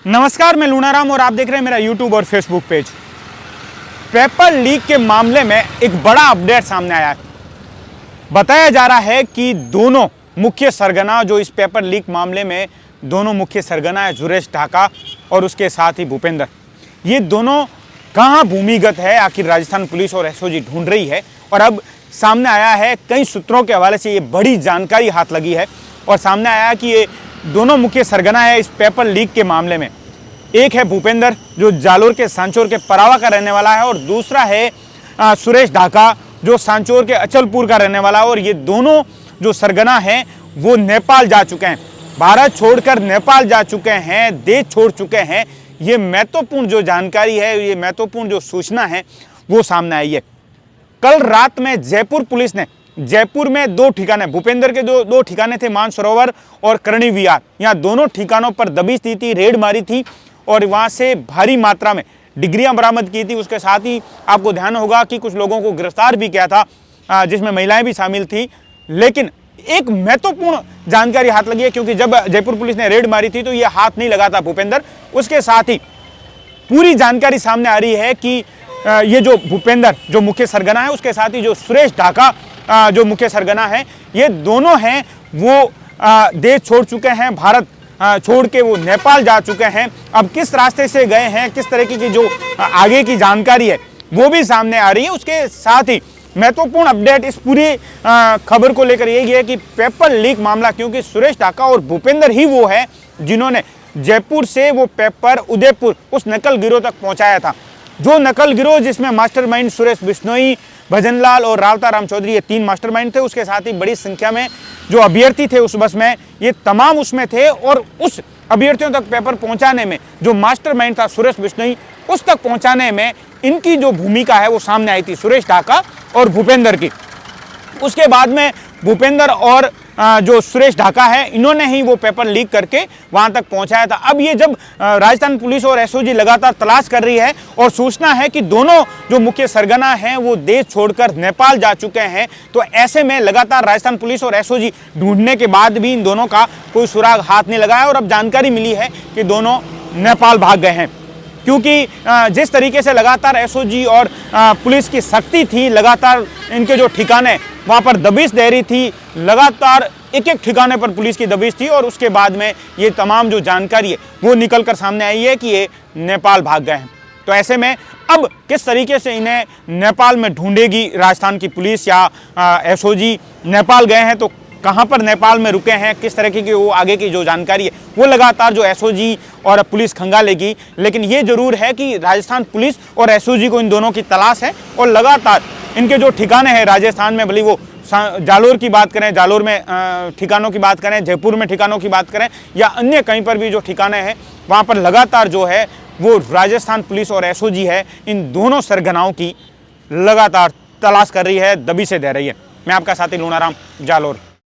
नमस्कार, मैं लूनाराम और आप देख रहे हैं मेरा यूट्यूब और फेसबुक पेज। पेपर लीक के मामले में एक बड़ा अपडेट सामने आया है। बताया जा रहा है कि दोनों मुख्य सरगना जो इस पेपर लीक मामले में दोनों मुख्य सरगना है, सुरेश ढाका और उसके साथ ही भूपेंद्र, ये दोनों कहाँ भूमिगत है, आखिर राजस्थान पुलिस और एसओजी ढूंढ रही है। और अब सामने आया है, कई सूत्रों के हवाले से ये बड़ी जानकारी हाथ लगी है और सामने आया कि ये दोनों मुख्य सरगना है इस पेपर लीक के मामले में। एक है भूपेंद्र जो जालोर के सांचौर के परावा का रहने वाला है और दूसरा है सुरेश ढाका जो सांचौर के अचलपुर का रहने वाला है। और ये दोनों जो सरगना हैं वो नेपाल जा चुके हैं, भारत छोड़कर नेपाल जा चुके हैं, देश छोड़ चुके हैं। ये महत्वपूर्ण जो जानकारी है, ये महत्वपूर्ण जो सूचना है वो सामने आई है। कल रात में जयपुर पुलिस ने जयपुर में दो ठिकाने, भूपेंद्र के दो ठिकाने थे, मानसरोवर और करणी विहार, यहाँ दोनों ठिकानों पर दबिश दी थी, रेड मारी थी और वहाँ से भारी मात्रा में डिग्रियां बरामद की थी। उसके साथ ही आपको ध्यान होगा कि कुछ लोगों को गिरफ्तार भी किया था, जिसमें महिलाएं भी शामिल थी। लेकिन एक महत्वपूर्ण जानकारी हाथ लगी है, क्योंकि जब जयपुर पुलिस ने रेड मारी थी तो ये हाथ नहीं लगा था भूपेंद्र। उसके साथ ही पूरी जानकारी सामने आ रही है कि ये जो भूपेंद्र जो मुख्य सरगना है, उसके साथ ही जो सुरेश ढाका जो मुख्य सरगना है, ये दोनों हैं वो देश छोड़ चुके हैं, भारत छोड़ के वो नेपाल जा चुके हैं। अब किस रास्ते से गए हैं, किस तरीके की जो आगे की जानकारी है वो भी सामने आ रही है। उसके साथ ही महत्वपूर्ण अपडेट इस पूरी खबर को लेकर यही है कि पेपर लीक मामला, क्योंकि सुरेश ढाका और भूपेंद्र ही वो है जिन्होंने जयपुर से वो पेपर उदयपुर उस नकल गिरोह तक पहुंचाया था। जो नकल गिरोह जिसमें मास्टरमाइंड सुरेश बिश्नोई, भजनलाल और रावता राम चौधरी, ये तीन मास्टरमाइंड थे। उसके साथ ही बड़ी संख्या में जो अभ्यर्थी थे उस बस में, ये तमाम उसमें थे। और उस अभ्यर्थियों तक पेपर पहुंचाने में जो मास्टरमाइंड था सुरेश बिश्नोई, उस तक पहुंचाने में इनकी जो भूमिका है वो सामने आई थी, सुरेश ढाका और भूपेंद्र की। उसके बाद में भूपेंद्र और जो सुरेश ढाका है, इन्होंने ही वो पेपर लीक करके वहां तक पहुंचाया था। अब ये जब राजस्थान पुलिस और एसओजी लगातार तलाश कर रही है और सूचना है कि दोनों जो मुख्य सरगना हैं वो देश छोड़कर नेपाल जा चुके हैं, तो ऐसे में लगातार राजस्थान पुलिस और एसओजी ढूंढने के बाद भी इन दोनों का कोई सुराग हाथ नहीं लगा है। और अब जानकारी मिली है कि दोनों नेपाल भाग गए हैं, क्योंकि जिस तरीके से लगातार एसओजी और पुलिस की सख्ती थी, लगातार इनके जो ठिकाने वहाँ पर दबिश दे रही थी, लगातार एक एक ठिकाने पर पुलिस की दबिश थी। और उसके बाद में ये तमाम जो जानकारी है वो निकल कर सामने आई है कि ये नेपाल भाग गए हैं। तो ऐसे में अब किस तरीके से इन्हें नेपाल में ढूंढेगी राजस्थान की पुलिस या एसओजी, नेपाल गए हैं तो कहाँ पर नेपाल में रुके हैं, किस तरीके की वो आगे की जो जानकारी है वो लगातार जो एसओजी और पुलिस खंगालेगी। लेकिन ये जरूर है कि राजस्थान पुलिस और एसओजी को इन दोनों की तलाश है और लगातार इनके जो ठिकाने हैं राजस्थान में, भले वो जालोर की बात करें, जालोर में ठिकानों की बात करें, जयपुर में ठिकानों की बात करें या अन्य कहीं पर भी जो ठिकाने हैं, वहाँ पर लगातार जो है वो राजस्थान पुलिस और एसओजी है इन दोनों सरगनाओं की लगातार तलाश कर रही है, दबिशें दे रही है। मैं आपका साथी लूनाराम, जालोर।